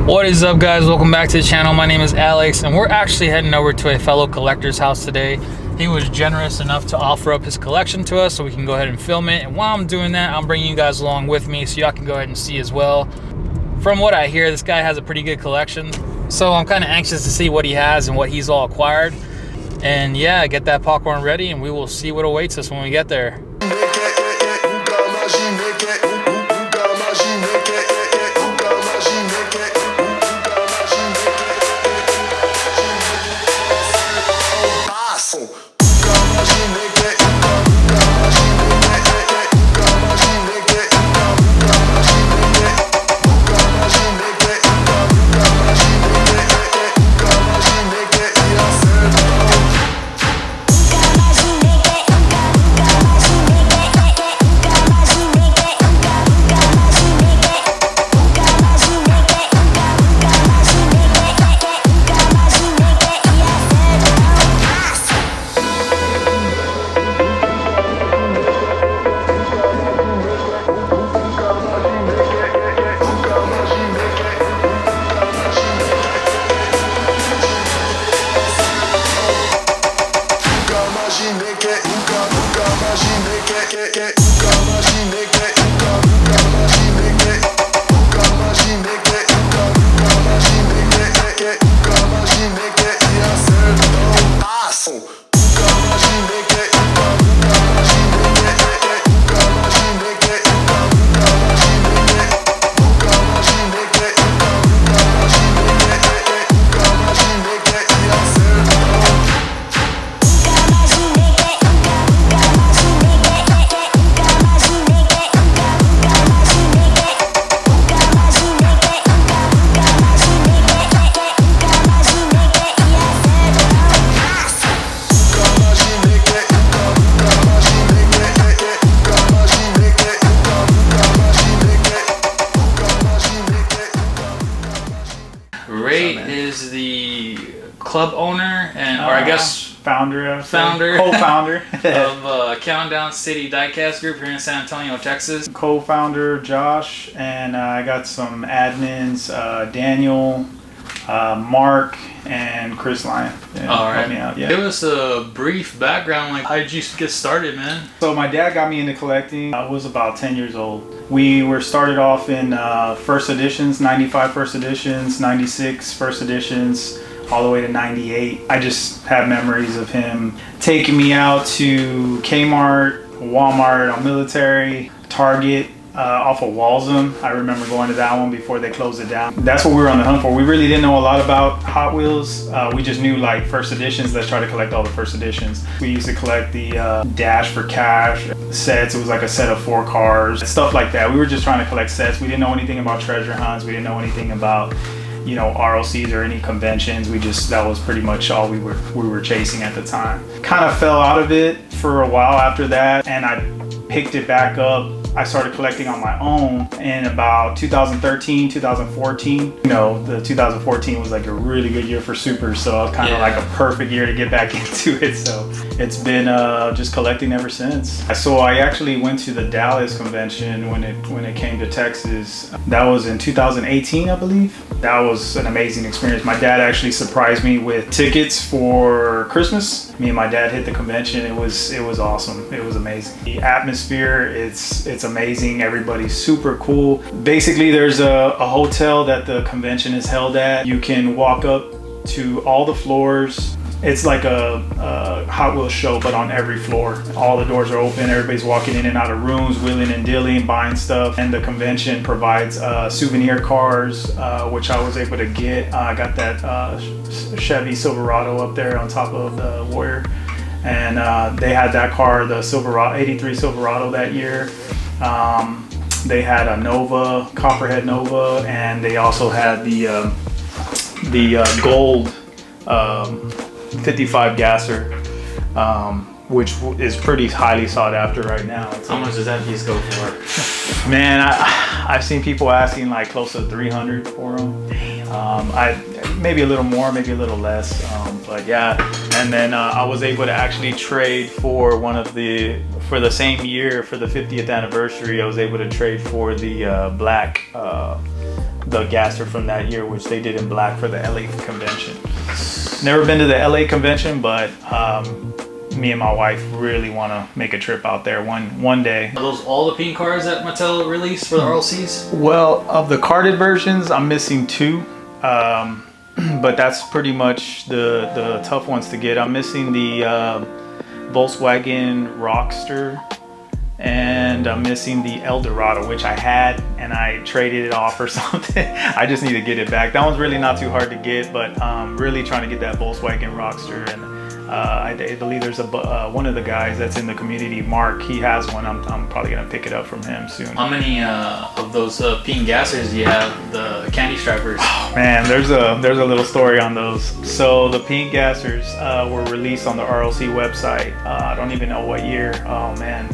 What is up, guys? Welcome back to the channel. My name is Alex and we're actually heading over to a fellow collector's house today. He was generous enough to offer up his collection to us so we can go ahead and film it, and while I'm doing that, I'm bringing you guys along with me so y'all can go ahead and see as well. From what I hear, this guy has a pretty good collection, so I'm kind of anxious to see what he has and what he's all acquired. And yeah, get that popcorn ready and we will see what awaits us when we get there. Ray is the club owner and, or I guess co-founder of Countdown City Diecast Group here in San Antonio, Texas. Co-founder Josh, and I got some admins, Daniel, Mark, and Chris Lyon. All right. Yeah. Give us a brief background, like how did you get started, man? So my dad got me into collecting. I was about 10 years old. We were started off in first editions, 95 first editions, 96 first editions, all the way to 98. I just have memories of him taking me out to Kmart, Walmart on Military, Target, off of Walsham. I remember going to that one before they closed it down. That's what we were on the hunt for. We really didn't know a lot about Hot Wheels. We just knew like first editions. Let's try to collect all the first editions. We used to collect the Dash for Cash sets. It was like a set of 4 cars, stuff like that. We were just trying to collect sets. We didn't know anything about treasure hunts. We didn't know anything about, you know, RLCs or any conventions. That was pretty much all we were chasing at the time. Kind of fell out of it for a while after that, and I picked it back up. I started collecting on my own in about 2013, 2014. You know, the 2014 was like a really good year for supers, so it was kind of like a perfect year to get back into it. So it's been just collecting ever since. So I actually went to the Dallas convention when it came to Texas. That was in 2018, I believe. That was an amazing experience. My dad actually surprised me with tickets for Christmas. Me and my dad hit the convention. It was awesome. It was amazing. The atmosphere, it's amazing. Everybody's super cool. Basically, there's a hotel that the convention is held at. You can walk up to all the floors. It's like a Hot Wheels show, but on every floor. All the doors are open. Everybody's walking in and out of rooms, wheeling and dealing, buying stuff. And the convention provides souvenir cars, which I was able to get. I got that Chevy Silverado up there on top of the Warrior. And they had that car, the Silverado, 83 Silverado that year. They had a Nova, Copperhead Nova, and they also had the gold 55 gasser, which is pretty highly sought after right now. How much does that piece go for? Man, I've seen people asking like close to 300 for them. Damn. Maybe a little more, maybe a little less, but yeah. And then I was able to actually trade for for the same year, for the 50th anniversary, I was able to trade for the black the gasser from that year, which they did in black for the LA convention. Never been to the LA convention, but me and my wife really want to make a trip out there one day. Are those all the pink cars that Mattel released for the RLCs? Well, of the carded versions, I'm missing 2. But that's pretty much the tough ones to get. I'm missing the Volkswagen Rockster, and I'm missing the Eldorado, which I had and I traded it off or something. I just need to get it back. That one's really not too hard to get, but really trying to get that Volkswagen Rockster. And I believe there's one of the guys that's in the community, Mark, he has one. I'm probably gonna pick it up from him soon. How many of those pink gassers do you have, the candy stripers? Oh, man, there's a little story on those. So the pink gassers were released on the RLC website. I don't even know what year. Oh man,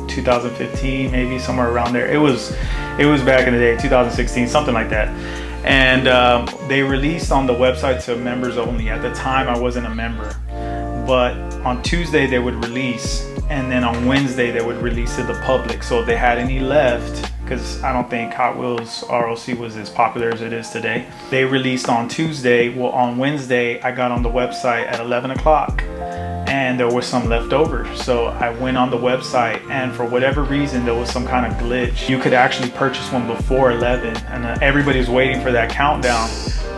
2015, maybe somewhere around there. It was back in the day, 2016, something like that. And they released on the website to members only. At the time, I wasn't a member. But on Tuesday they would release, and then on Wednesday they would release to the public. So if they had any left, because I don't think Hot Wheels RLC was as popular as it is today, they released on Tuesday. Well, on Wednesday I got on the website at 11 o'clock and there was some left over. So I went on the website, and for whatever reason there was some kind of glitch. You could actually purchase one before 11, and everybody was waiting for that countdown.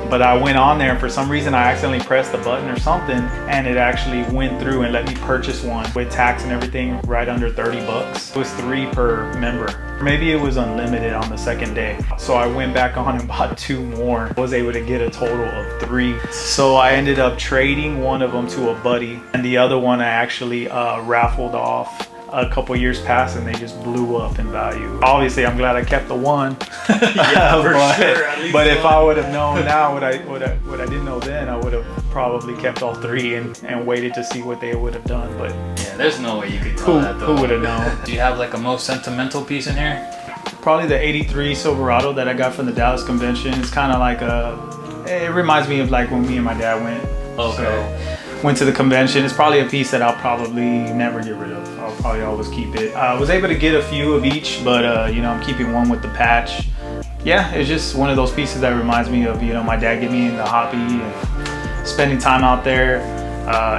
But I went on there, and for some reason I accidentally pressed the button or something, and it actually went through and let me purchase one with tax and everything right under 30 bucks. It was 3 per member. Maybe it was unlimited on the second day. So I went back on and bought 2 more. I was able to get a total of 3. So I ended up trading one of them to a buddy, and the other one I actually raffled off. A couple years passed and they just blew up in value. Obviously, I'm glad I kept the one. Yeah, for sure. But if I would have known now what I didn't know then, I would have probably kept all 3 and waited to see what they would have done. But yeah, there's no way you could tell that though. Who would have known? Do you have like a most sentimental piece in here? Probably the '83 Silverado that I got from the Dallas convention. It's kind of like it reminds me of like when me and my dad went. Okay. So, went to the convention. It's probably a piece that I'll probably never get rid of. I'll probably always keep it. I was able to get a few of each, but you know, I'm keeping one with the patch. Yeah, it's just one of those pieces that reminds me of, you know, my dad getting me in the hobby and spending time out there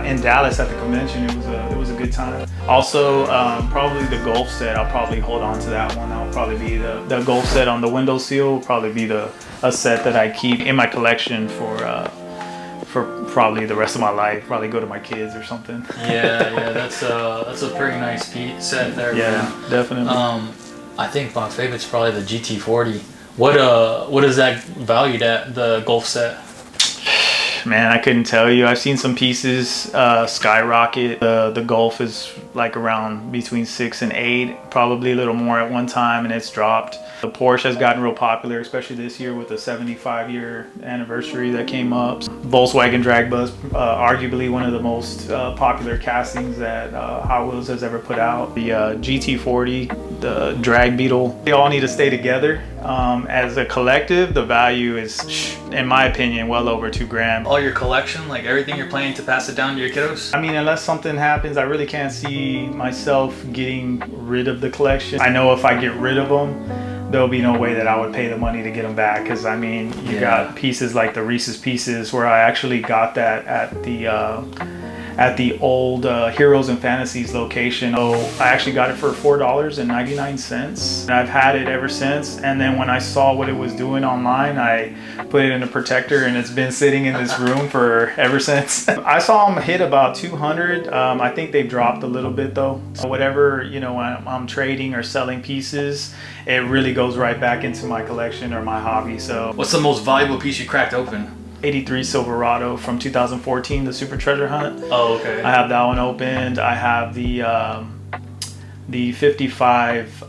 in Dallas at the convention. It was a good time. Also, probably the Golf set. I'll probably hold on to that one. That'll probably be the Golf set on the window seal. Will probably be a set that I keep in my collection for probably the rest of my life. Probably go to my kids or something. Yeah, that's a pretty nice set there. Yeah, man. definitely. I think my favorite's probably the GT40. What is that valued at, the Golf set? Man, I couldn't tell you. I've seen some pieces skyrocket. The Golf is like around between 6 and 8, probably a little more at one time, and it's dropped. The Porsche has gotten real popular, especially this year with the 75-year anniversary that came up. Volkswagen Drag Bus, arguably one of the most popular castings that Hot Wheels has ever put out. The GT40, the Drag Beetle, they all need to stay together. As a collective, the value is, in my opinion, well over $2,000. All your collection, like everything you're planning to pass it down to your kiddos? I mean, unless something happens, I really can't see myself getting rid of the collection. I know if I get rid of them, there'll be no way that I would pay the money to get them back. Because I mean, you got pieces like the Reese's Pieces, where I actually got that at the old Heroes and Fantasies location. So I actually got it for $4.99, and I've had it ever since. And then when I saw what it was doing online, I put it in a protector, and it's been sitting in this room for ever since. I saw them hit about 200. I think they've dropped a little bit though. So whatever, you know, when I'm trading or selling pieces, it really goes right back into my collection or my hobby. So what's the most valuable piece you cracked open? '83 Silverado from 2014, the Super Treasure Hunt. Oh, okay. I have that one opened. I have the 55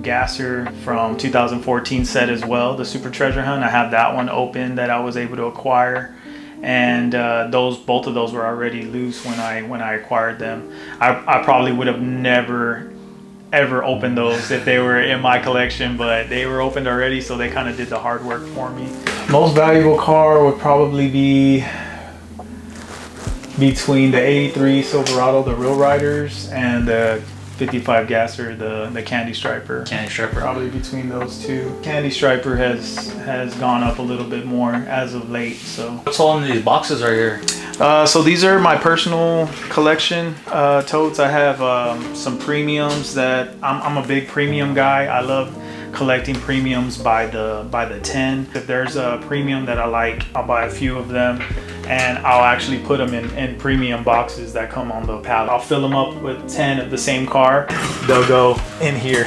gasser from 2014 set as well, the Super Treasure Hunt. I have that one open that I was able to acquire, and both of those were already loose when I acquired them. I probably would have never ever opened those if they were in my collection, but they were opened already, so they kind of did the hard work for me. Most valuable car would probably be between the '83 Silverado, the Real Riders, and the 55 gasser, the Candy Striper. Candy Striper. Probably between those two. Candy Striper has gone up a little bit more as of late. So what's all in these boxes right here? So these are my personal collection totes. I have some premiums that I'm a big premium guy. I love collecting premiums by the 10. If there's a premium that I like, I'll buy a few of them, and I'll actually put them in premium boxes that come on the pallet. I'll fill them up with 10 of the same car. They'll go in here.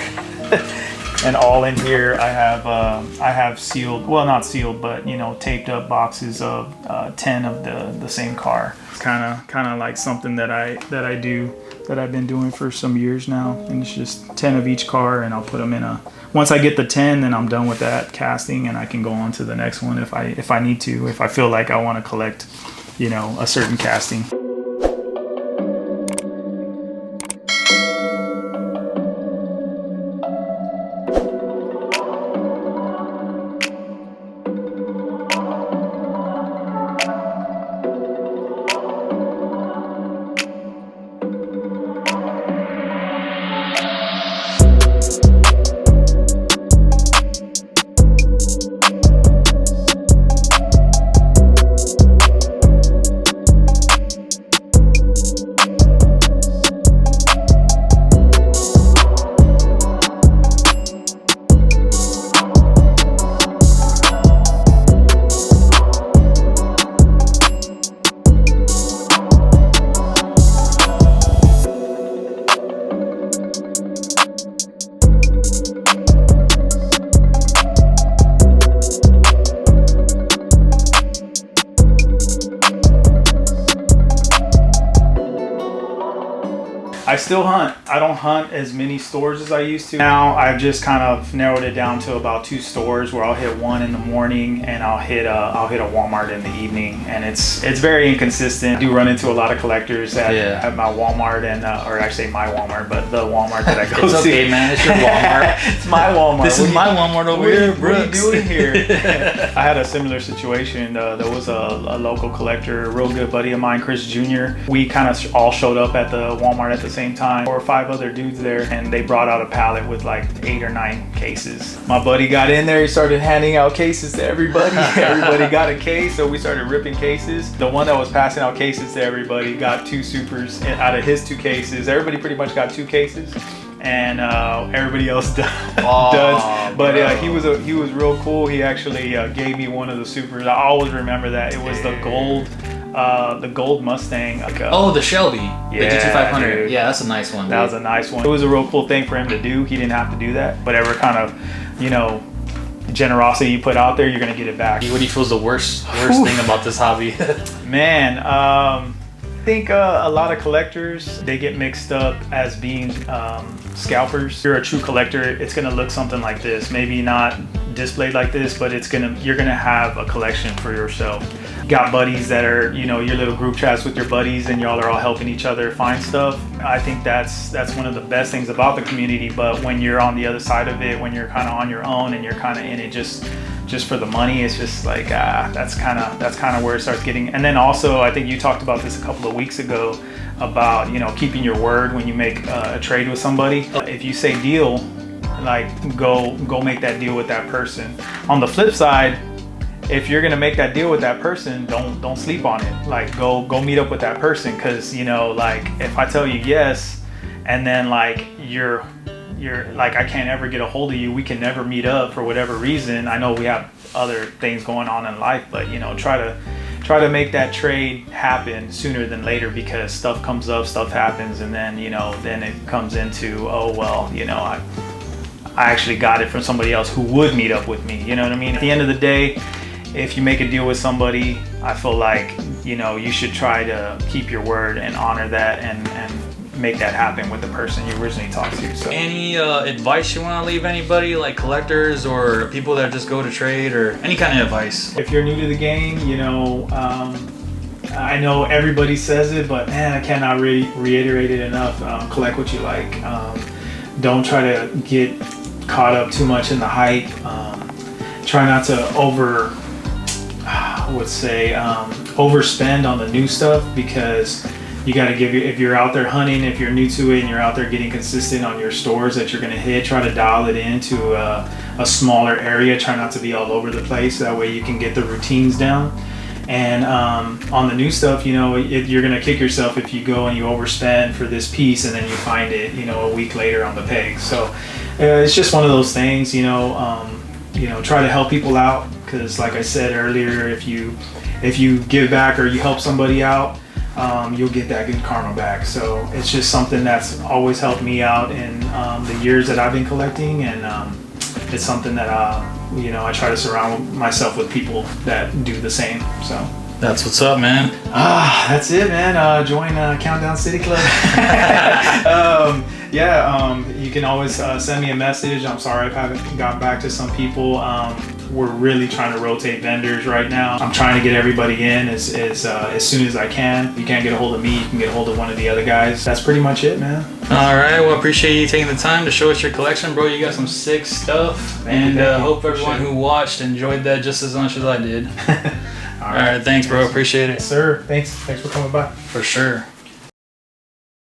And all in here I have sealed, well, not sealed, but you know, taped up boxes of 10 of the same car. It's kind of like something that I do, that I've been doing for some years now, and it's just 10 of each car, and I'll put them in a, once I get the 10, then I'm done with that casting, and I can go on to the next one if I need to, if I feel like I want to collect, you know, a certain casting. I still hunt. I don't hunt as many stores as I used to. Now I've just kind of narrowed it down to about 2 stores where I'll hit one in the morning and I'll hit a Walmart in the evening, and it's very inconsistent. I do run into a lot of collectors at my Walmart, and or actually my Walmart, but the Walmart that I go it's to. Okay, man. It's your Walmart. It's my Walmart. This is my Walmart over here. What are you doing here? I had a similar situation. There was a local collector, a real good buddy of mine, Chris Jr. We kind of all showed up at the Walmart at the same time, 4 or 5 other dudes there, and they brought out a pallet with like 8 or 9 cases. My buddy got in there, he started handing out cases to everybody. Everybody got a case, so we started ripping cases. The one that was passing out cases to everybody got 2 supers out of his 2 cases. Everybody pretty much got 2 cases, and everybody else duds. But he was real cool. He actually gave me one of the supers. I always remember that. It was the gold Mustang. Like, the Shelby, the GT500. Dude. Yeah, that's a nice one. That was a nice one. It was a real cool thing for him to do. He didn't have to do that. Whatever kind of, you know, generosity you put out there, you're gonna get it back. What do you feel is the worst thing about this hobby? Man, I think a lot of collectors, they get mixed up as being scalpers. If you're a true collector, it's gonna look something like this. Maybe not displayed like this, but you're gonna have a collection for yourself. You got buddies that are, you know, your little group chats with your buddies, and y'all are all helping each other find stuff. I think that's one of the best things about the community. But when you're on the other side of it, when you're kind of on your own and you're kind of in it just for the money, it's just like that's kind of where it starts getting. And then also, I think you talked about this a couple of weeks ago about, you know, keeping your word when you make a trade with somebody. If you say deal, like go make that deal with that person. On the flip side, if you're gonna make that deal with that person, don't sleep on it. Like go meet up with that person, because, you know, like if I tell you yes, and then like you're like, I can't ever get a hold of you, we can never meet up for whatever reason. I know we have other things going on in life, but, you know, try to make that trade happen sooner than later, because stuff comes up, stuff happens, and then, you know, then it comes into, oh well, you know, I actually got it from somebody else who would meet up with me. You know what I mean? At the end of the day, if you make a deal with somebody, I feel like, you know, you should try to keep your word and honor that, and make that happen with the person you originally talked to. So, any advice you want to leave anybody, like collectors or people that just go to trade, or any kind of advice? If you're new to the game, you know, I know everybody says it, but man, I cannot reiterate it enough. Collect what you like. Don't try to get caught up too much in the hype. Try not to overspend on the new stuff, because You got to if you're out there hunting, if you're new to it and you're out there getting consistent on your stores that you're going to hit, try to dial it into a smaller area. Try not to be all over the place. That way you can get the routines down. And on the new stuff, you know, you're going to kick yourself if you go and you overspend for this piece and then you find it, you know, a week later on the peg. So it's just one of those things, you know, try to help people out, because like I said earlier, if you give back or you help somebody out, you'll get that good karma back. So it's just something that's always helped me out in the years that I've been collecting, and it's something that you know, I try to surround myself with people that do the same. So that's what's up, man. That's it, man. Join Countdown City Club. You can always send me a message. I'm sorry I haven't got back to some people. We're really trying to rotate vendors right now. I'm trying to get everybody in as soon as I can. If you can't get a hold of me, you can get a hold of one of the other guys. That's pretty much it, man. All right, well, appreciate you taking the time to show us your collection, bro. You got some sick stuff. Thank you. Hope everyone who watched enjoyed that just as much as I did. All right, thanks, bro. Appreciate it. Yes, sir. Thanks for coming by. For sure.